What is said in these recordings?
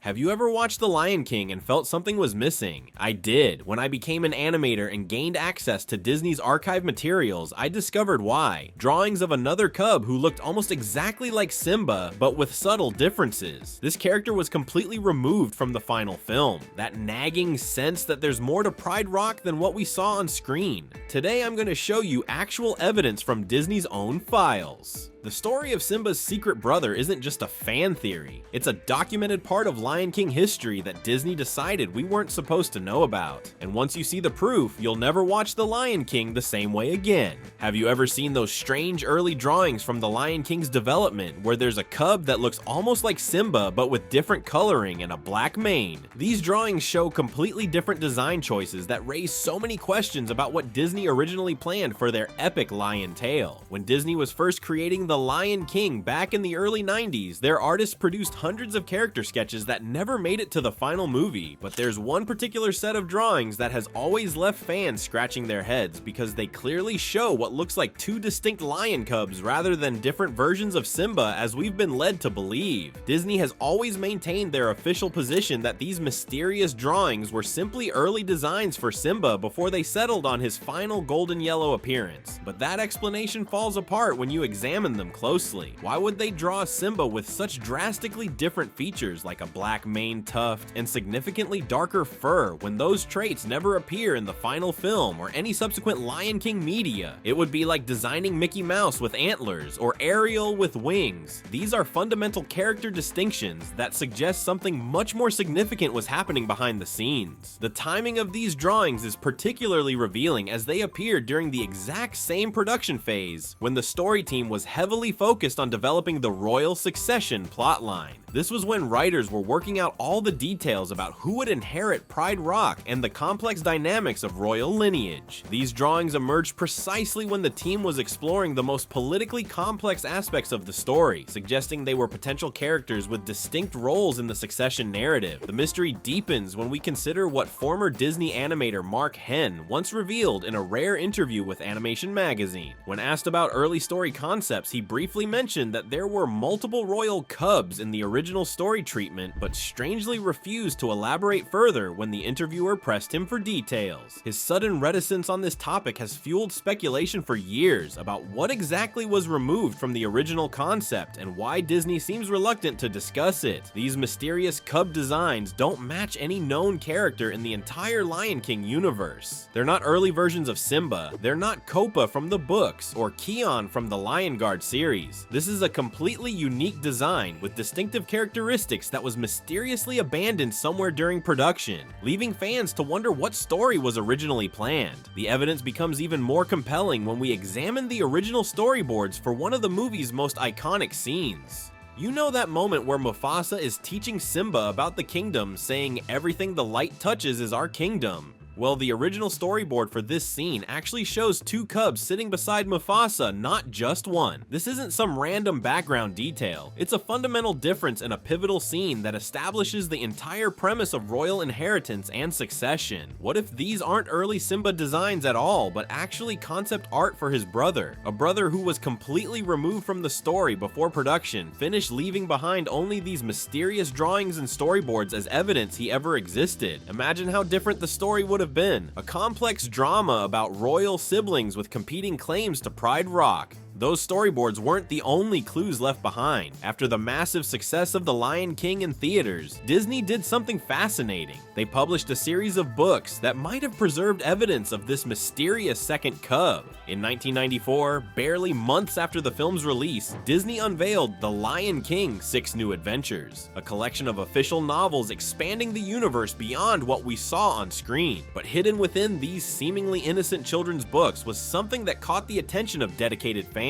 Have you ever watched The Lion King and felt something was missing? I did. When I became an animator and gained access to Disney's archive materials, I discovered why. Drawings of another cub who looked almost exactly like Simba, but with subtle differences. This character was completely removed from the final film. That nagging sense that there's more to Pride Rock than what we saw on screen. Today I'm going to show you actual evidence from Disney's own files. The story of Simba's secret brother isn't just a fan theory, it's a documented part of Lion King history that Disney decided we weren't supposed to know about. And once you see the proof, you'll never watch The Lion King the same way again. Have you ever seen those strange early drawings from The Lion King's development where there's a cub that looks almost like Simba but with different coloring and a black mane? These drawings show completely different design choices that raise so many questions about what Disney originally planned for their epic lion tale. When Disney was first creating The Lion King back in the early 90s, their artists produced hundreds of character sketches that never made it to the final movie, but there's one particular set of drawings that has always left fans scratching their heads because they clearly show what looks like two distinct lion cubs rather than different versions of Simba as we've been led to believe. Disney has always maintained their official position that these mysterious drawings were simply early designs for Simba before they settled on his final golden yellow appearance, but that explanation falls apart when you examine them closely. Why would they draw Simba with such drastically different features like a black mane tuft and significantly darker fur when those traits never appear in the final film or any subsequent Lion King media? It would be like designing Mickey Mouse with antlers or Ariel with wings. These are fundamental character distinctions that suggest something much more significant was happening behind the scenes. The timing of these drawings is particularly revealing as they appeared during the exact same production phase when the story team was heavily focused on developing the royal succession plotline. This was when writers were working out all the details about who would inherit Pride Rock and the complex dynamics of royal lineage. These drawings emerged precisely when the team was exploring the most politically complex aspects of the story, suggesting they were potential characters with distinct roles in the succession narrative. The mystery deepens when we consider what former Disney animator Mark Henn once revealed in a rare interview with Animation Magazine. When asked about early story concepts, he briefly mentioned that there were multiple royal cubs in the original story treatment, but strangely refused to elaborate further when the interviewer pressed him for details. His sudden reticence on this topic has fueled speculation for years about what exactly was removed from the original concept and why Disney seems reluctant to discuss it. These mysterious cub designs don't match any known character in the entire Lion King universe. They're not early versions of Simba, they're not Copa from the books or Keon from the Lion Guard series. This is a completely unique design with distinctive characteristics that was mysteriously abandoned somewhere during production, leaving fans to wonder what story was originally planned. The evidence becomes even more compelling when we examine the original storyboards for one of the movie's most iconic scenes. You know that moment where Mufasa is teaching Simba about the kingdom, saying everything the light touches is our kingdom? Well, the original storyboard for this scene actually shows two cubs sitting beside Mufasa, not just one. This isn't some random background detail. It's a fundamental difference in a pivotal scene that establishes the entire premise of royal inheritance and succession. What if these aren't early Simba designs at all, but actually concept art for his brother? A brother who was completely removed from the story before production, finished leaving behind only these mysterious drawings and storyboards as evidence he ever existed. Imagine how different the story would have been. A complex drama about royal siblings with competing claims to Pride Rock. Those storyboards weren't the only clues left behind. After the massive success of The Lion King in theaters, Disney did something fascinating. They published a series of books that might have preserved evidence of this mysterious second cub. In 1994, barely months after the film's release, Disney unveiled The Lion King: 6 New Adventures, a collection of official novels expanding the universe beyond what we saw on screen. But hidden within these seemingly innocent children's books was something that caught the attention of dedicated fans.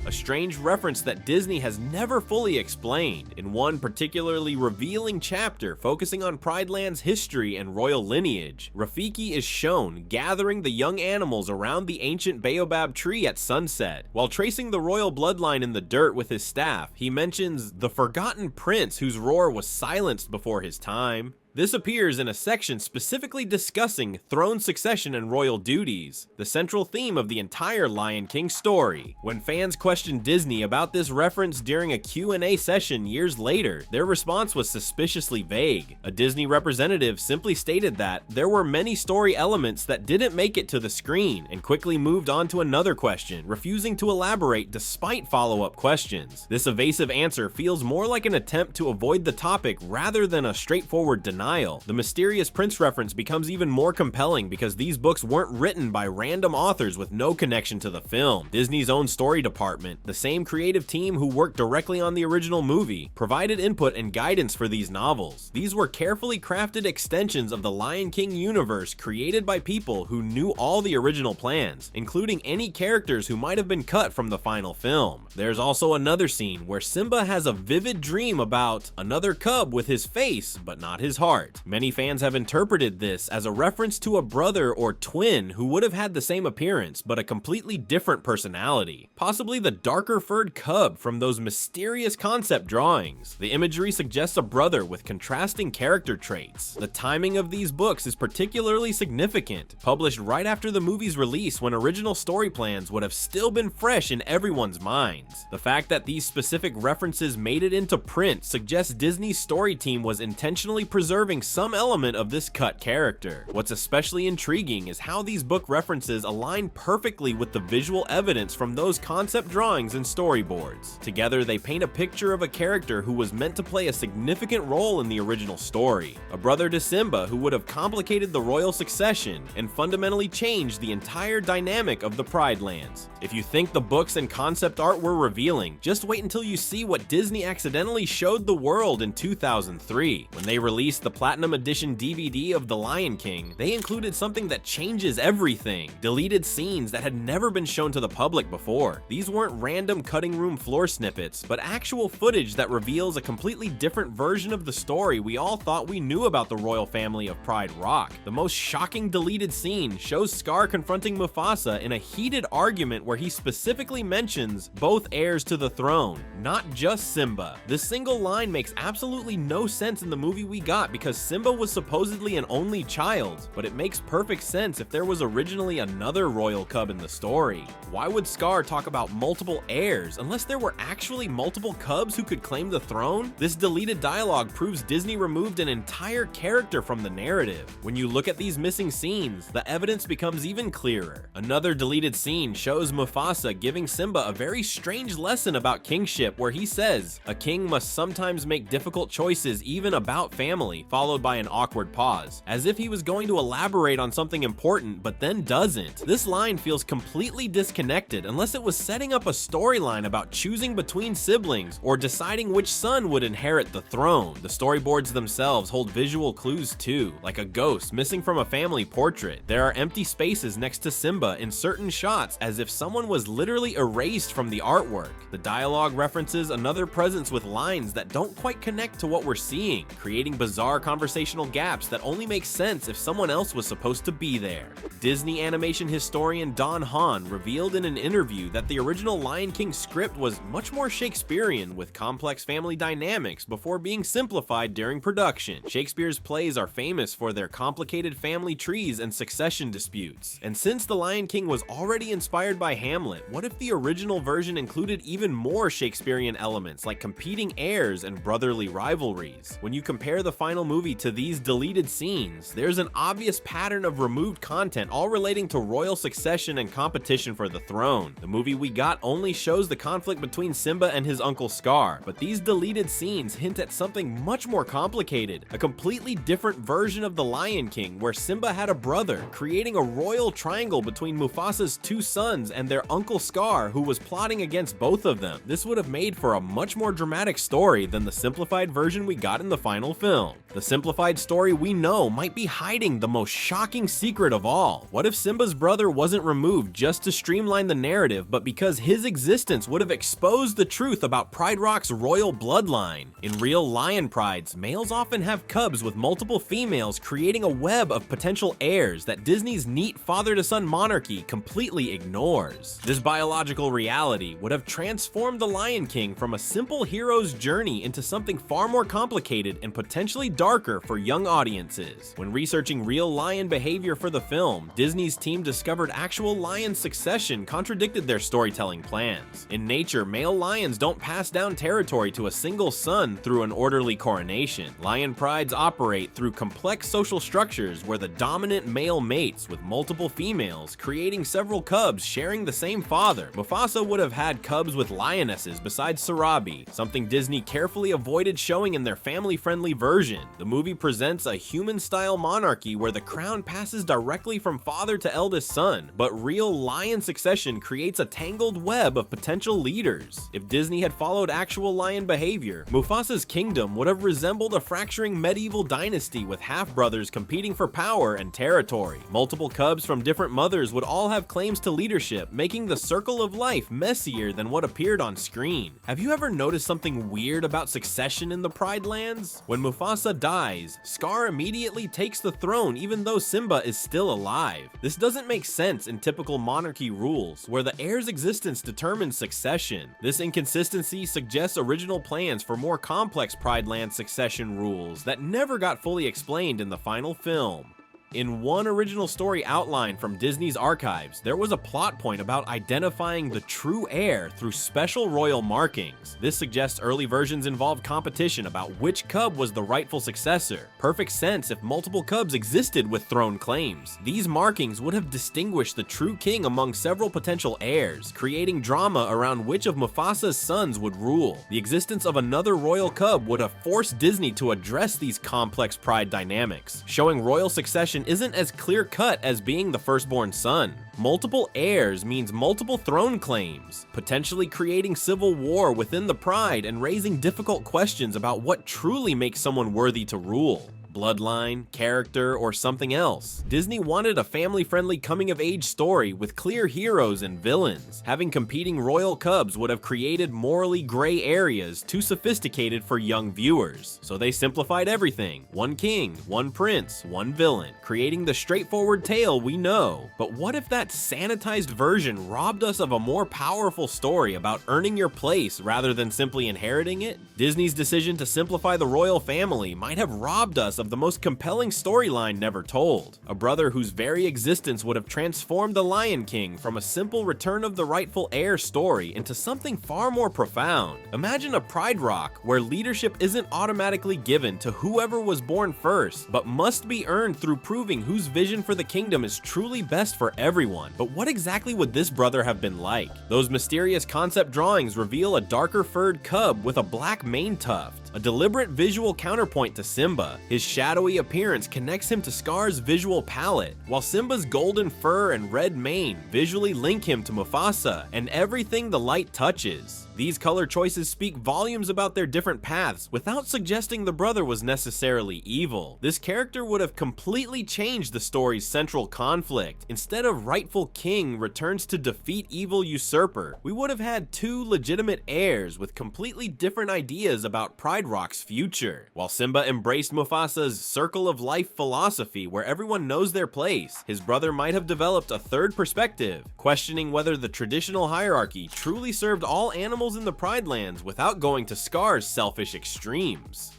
A strange reference that Disney has never fully explained. In one particularly revealing chapter focusing on Pride Land's history and royal lineage, Rafiki is shown gathering the young animals around the ancient baobab tree at sunset. While tracing the royal bloodline in the dirt with his staff, he mentions the forgotten prince whose roar was silenced before his time. This appears in a section specifically discussing throne succession and royal duties, the central theme of the entire Lion King story. When fans questioned Disney about this reference during a Q&A session years later, their response was suspiciously vague. A Disney representative simply stated that there were many story elements that didn't make it to the screen, and quickly moved on to another question, refusing to elaborate despite follow-up questions. This evasive answer feels more like an attempt to avoid the topic rather than a straightforward denial. The mysterious prince reference becomes even more compelling because these books weren't written by random authors with no connection to the film. Disney's own story department, the same creative team who worked directly on the original movie, provided input and guidance for these novels. These were carefully crafted extensions of the Lion King universe created by people who knew all the original plans, including any characters who might have been cut from the final film. There's also another scene where Simba has a vivid dream about another cub with his face but not his heart. Many fans have interpreted this as a reference to a brother or twin who would have had the same appearance but a completely different personality, possibly the darker furred cub from those mysterious concept drawings. The imagery suggests a brother with contrasting character traits. The timing of these books is particularly significant, published right after the movie's release when original story plans would have still been fresh in everyone's minds. The fact that these specific references made it into print suggests Disney's story team was intentionally preserving some element of this cut character. What's especially intriguing is how these book references align perfectly with the visual evidence from those concept drawings and storyboards. Together, they paint a picture of a character who was meant to play a significant role in the original story, a brother to Simba who would have complicated the royal succession and fundamentally changed the entire dynamic of the Pride Lands. If you think the books and concept art were revealing, just wait until you see what Disney accidentally showed the world in 2003. When they released the Platinum Edition DVD of The Lion King, they included something that changes everything: deleted scenes that had never been shown to the public before. These weren't random cutting room floor snippets, but actual footage that reveals a completely different version of the story we all thought we knew about the royal family of Pride Rock. The most shocking deleted scene shows Scar confronting Mufasa in a heated argument where he specifically mentions both heirs to the throne, not just Simba. This single line makes absolutely no sense in the movie we got because Simba was supposedly an only child, but it makes perfect sense if there was originally another royal cub in the story. Why would Scar talk about multiple heirs unless there were actually multiple cubs who could claim the throne? This deleted dialogue proves Disney removed an entire character from the narrative. When you look at these missing scenes, the evidence becomes even clearer. Another deleted scene shows Mufasa giving Simba a very strange lesson about kingship where he says, "A king must sometimes make difficult choices even about family," followed by an awkward pause, as if he was going to elaborate on something important but then doesn't. This line feels completely disconnected unless it was setting up a storyline about choosing between siblings or deciding which son would inherit the throne. The storyboards themselves hold visual clues too, like a ghost missing from a family portrait. There are empty spaces next to Simba in certain shots as if someone was literally erased from the artwork. The dialogue references another presence with lines that don't quite connect to what we're seeing, creating bizarre conversational gaps that only make sense if someone else was supposed to be there. Disney animation historian Don Hahn revealed in an interview that the original Lion King script was much more Shakespearean with complex family dynamics before being simplified during production. Shakespeare's plays are famous for their complicated family trees and succession disputes. And since The Lion King was already inspired by Hamlet, what if the original version included even more Shakespearean elements like competing heirs and brotherly rivalries? When you compare the final movie to these deleted scenes, there's an obvious pattern of removed content all relating to royal succession and competition for the throne. The movie we got only shows the conflict between Simba and his uncle Scar, but these deleted scenes hint at something much more complicated, a completely different version of The Lion King where Simba had a brother, creating a royal triangle between Mufasa's two sons and their uncle Scar, who was plotting against both of them. This would have made for a much more dramatic story than the simplified version we got in the final film. The simplified story we know might be hiding the most shocking secret of all. What if Simba's brother wasn't removed just to streamline the narrative, but because his existence would have exposed the truth about Pride Rock's royal bloodline? In real lion prides, males often have cubs with multiple females, creating a web of potential heirs that Disney's neat father-to-son monarchy completely ignores. This biological reality would have transformed The Lion King from a simple hero's journey into something far more complicated and potentially dark darker for young audiences. When researching real lion behavior for the film, Disney's team discovered actual lion succession contradicted their storytelling plans. In nature, male lions don't pass down territory to a single son through an orderly coronation. Lion prides operate through complex social structures where the dominant male mates with multiple females, creating several cubs sharing the same father. Mufasa would have had cubs with lionesses besides Sarabi, something Disney carefully avoided showing in their family-friendly version. The movie presents a human-style monarchy where the crown passes directly from father to eldest son, but real lion succession creates a tangled web of potential leaders. If Disney had followed actual lion behavior, Mufasa's kingdom would have resembled a fracturing medieval dynasty with half-brothers competing for power and territory. Multiple cubs from different mothers would all have claims to leadership, making the circle of life messier than what appeared on screen. Have you ever noticed something weird about succession in the Pride Lands? When Mufasa dies, Scar immediately takes the throne even though Simba is still alive. This doesn't make sense in typical monarchy rules, where the heir's existence determines succession. This inconsistency suggests original plans for more complex Pride Land succession rules that never got fully explained in the final film. In one original story outline from Disney's archives, there was a plot point about identifying the true heir through special royal markings. This suggests early versions involved competition about which cub was the rightful successor. Perfect sense if multiple cubs existed with throne claims. These markings would have distinguished the true king among several potential heirs, creating drama around which of Mufasa's sons would rule. The existence of another royal cub would have forced Disney to address these complex pride dynamics, showing royal succession isn't as clear-cut as being the firstborn son. Multiple heirs means multiple throne claims, potentially creating civil war within the pride and raising difficult questions about what truly makes someone worthy to rule. Bloodline, character, or something else. Disney wanted a family-friendly coming-of-age story with clear heroes and villains. Having competing royal cubs would have created morally gray areas too sophisticated for young viewers. So they simplified everything. One king, one prince, one villain, creating the straightforward tale we know. But what if that sanitized version robbed us of a more powerful story about earning your place rather than simply inheriting it? Disney's decision to simplify the royal family might have robbed us of the most compelling storyline never told. A brother whose very existence would have transformed the Lion King from a simple return of the rightful heir story into something far more profound. Imagine a Pride Rock where leadership isn't automatically given to whoever was born first, but must be earned through proving whose vision for the kingdom is truly best for everyone. But what exactly would this brother have been like? Those mysterious concept drawings reveal a darker furred cub with a black mane tuft, a deliberate visual counterpoint to Simba. His shadowy appearance connects him to Scar's visual palette, while Simba's golden fur and red mane visually link him to Mufasa and everything the light touches. These color choices speak volumes about their different paths without suggesting the brother was necessarily evil. This character would have completely changed the story's central conflict. Instead of rightful king returns to defeat evil usurper, we would have had two legitimate heirs with completely different ideas about Pride Rock's future. While Simba embraced Mufasa's circle of life philosophy where everyone knows their place, his brother might have developed a third perspective, questioning whether the traditional hierarchy truly served all animals in the Pride Lands without going to Scar's selfish extremes.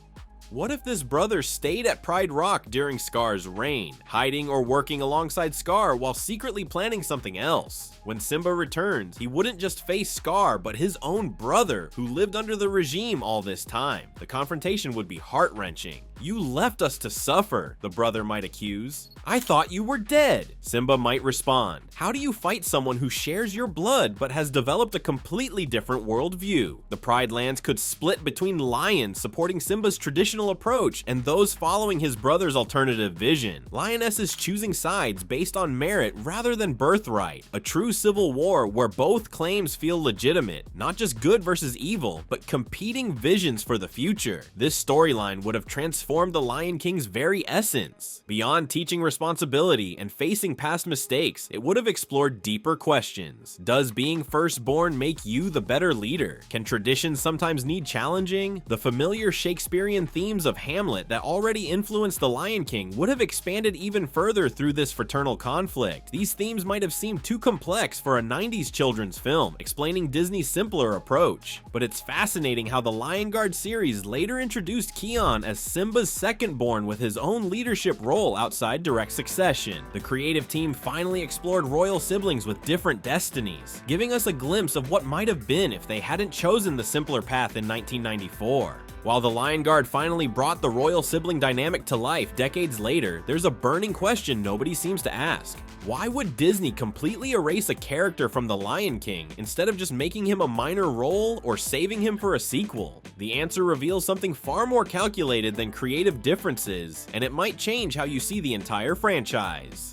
What if this brother stayed at Pride Rock during Scar's reign, hiding or working alongside Scar while secretly planning something else? When Simba returns, he wouldn't just face Scar, but his own brother, who lived under the regime all this time. The confrontation would be heart-wrenching. "You left us to suffer," the brother might accuse. "I thought you were dead," Simba might respond. How do you fight someone who shares your blood but has developed a completely different worldview? The Pride Lands could split between lions supporting Simba's traditional approach and those following his brother's alternative vision. Lionesses choosing sides based on merit rather than birthright. A true civil war where both claims feel legitimate, not just good versus evil, but competing visions for the future. This storyline would have transformed the Lion King's very essence. Beyond teaching responsibility and facing past mistakes, it would have explored deeper questions. Does being firstborn make you the better leader? Can traditions sometimes need challenging? The familiar Shakespearean themes of Hamlet that already influenced the Lion King would have expanded even further through this fraternal conflict. These themes might have seemed too complex for a 90s children's film, explaining Disney's simpler approach. But it's fascinating how the Lion Guard series later introduced Kion as Simba Simba's second-born with his own leadership role outside direct succession. The creative team finally explored royal siblings with different destinies, giving us a glimpse of what might have been if they hadn't chosen the simpler path in 1994. While The Lion Guard finally brought the royal sibling dynamic to life decades later, there's a burning question nobody seems to ask. Why would Disney completely erase a character from The Lion King instead of just making him a minor role or saving him for a sequel? The answer reveals something far more calculated than creative differences, and it might change how you see the entire franchise.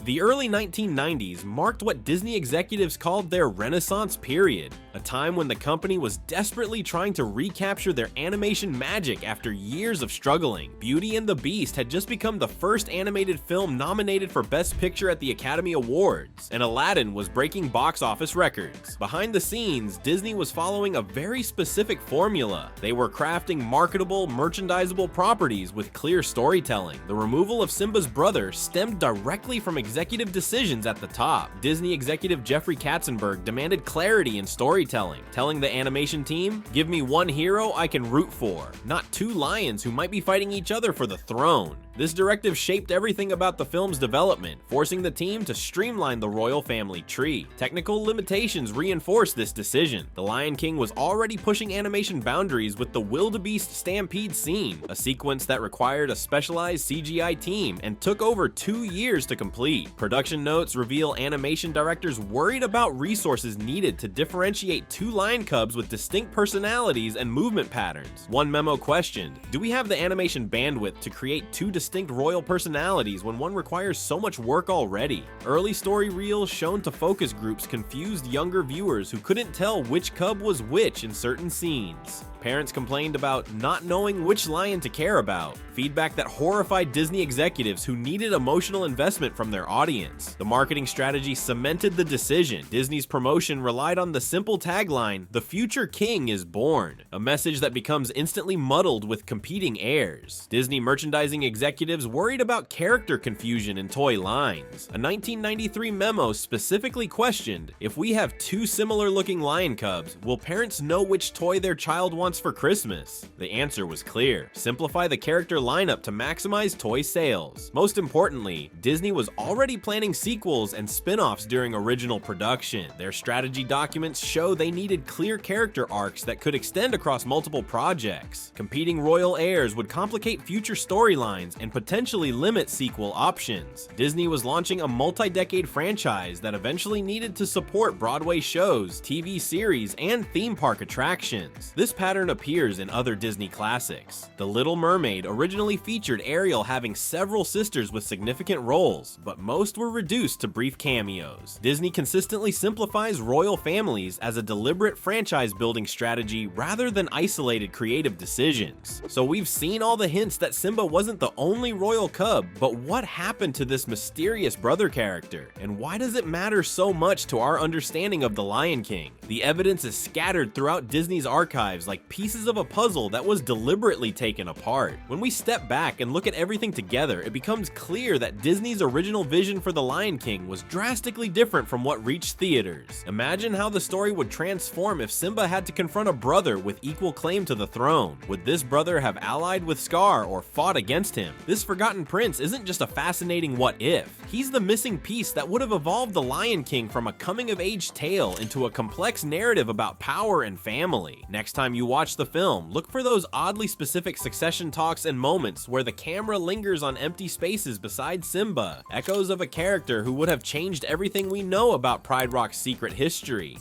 The early 1990s marked what Disney executives called their Renaissance period, a time when the company was desperately trying to recapture their animation magic after years of struggling. Beauty and the Beast had just become the first animated film nominated for Best Picture at the Academy Awards, and Aladdin was breaking box office records. Behind the scenes, Disney was following a very specific formula. They were crafting marketable, merchandisable properties with clear storytelling. The removal of Simba's brother stemmed directly from executive decisions at the top. Disney executive Jeffrey Katzenberg demanded clarity in storytelling, telling the animation team, "Give me one hero I can root for, not two lions who might be fighting each other for the throne." This directive shaped everything about the film's development, forcing the team to streamline the royal family tree. Technical limitations reinforced this decision. The Lion King was already pushing animation boundaries with the wildebeest stampede scene, a sequence that required a specialized CGI team and took over 2 years to complete. Production notes reveal animation directors worried about resources needed to differentiate two lion cubs with distinct personalities and movement patterns. One memo questioned, "Do we have the animation bandwidth to create two distinct royal personalities when one requires so much work already?" Early story reels shown to focus groups confused younger viewers who couldn't tell which cub was which in certain scenes. Parents complained about not knowing which lion to care about, feedback that horrified Disney executives who needed emotional investment from their audience. The marketing strategy cemented the decision. Disney's promotion relied on the simple tagline, "The future king is born," a message that becomes instantly muddled with competing heirs. Disney merchandising executives worried about character confusion in toy lines. A 1993 memo specifically questioned, "If we have two similar-looking lion cubs, will parents know which toy their child wants for Christmas?" The answer was clear. Simplify the character lineup to maximize toy sales. Most importantly, Disney was already planning sequels and spin-offs during original production. Their strategy documents show they needed clear character arcs that could extend across multiple projects. Competing royal heirs would complicate future storylines and potentially limit sequel options. Disney was launching a multi-decade franchise that eventually needed to support Broadway shows, TV series, and theme park attractions. This pattern appears in other Disney classics. The Little Mermaid originally featured Ariel having several sisters with significant roles, but most were reduced to brief cameos. Disney consistently simplifies royal families as a deliberate franchise-building strategy rather than isolated creative decisions. So we've seen all the hints that Simba wasn't the only royal cub, but what happened to this mysterious brother character? And why does it matter so much to our understanding of The Lion King? The evidence is scattered throughout Disney's archives like pieces of a puzzle that was deliberately taken apart. When we step back and look at everything together, it becomes clear that Disney's original vision for The Lion King was drastically different from what reached theaters. Imagine how the story would transform if Simba had to confront a brother with equal claim to the throne. Would this brother have allied with Scar or fought against him? This forgotten prince isn't just a fascinating what if. He's the missing piece that would have evolved The Lion King from a coming-of-age tale into a complex narrative about power and family. Next time you watch the film, look for those oddly specific succession talks and moments where the camera lingers on empty spaces beside Simba, echoes of a character who would have changed everything we know about Pride Rock's secret history.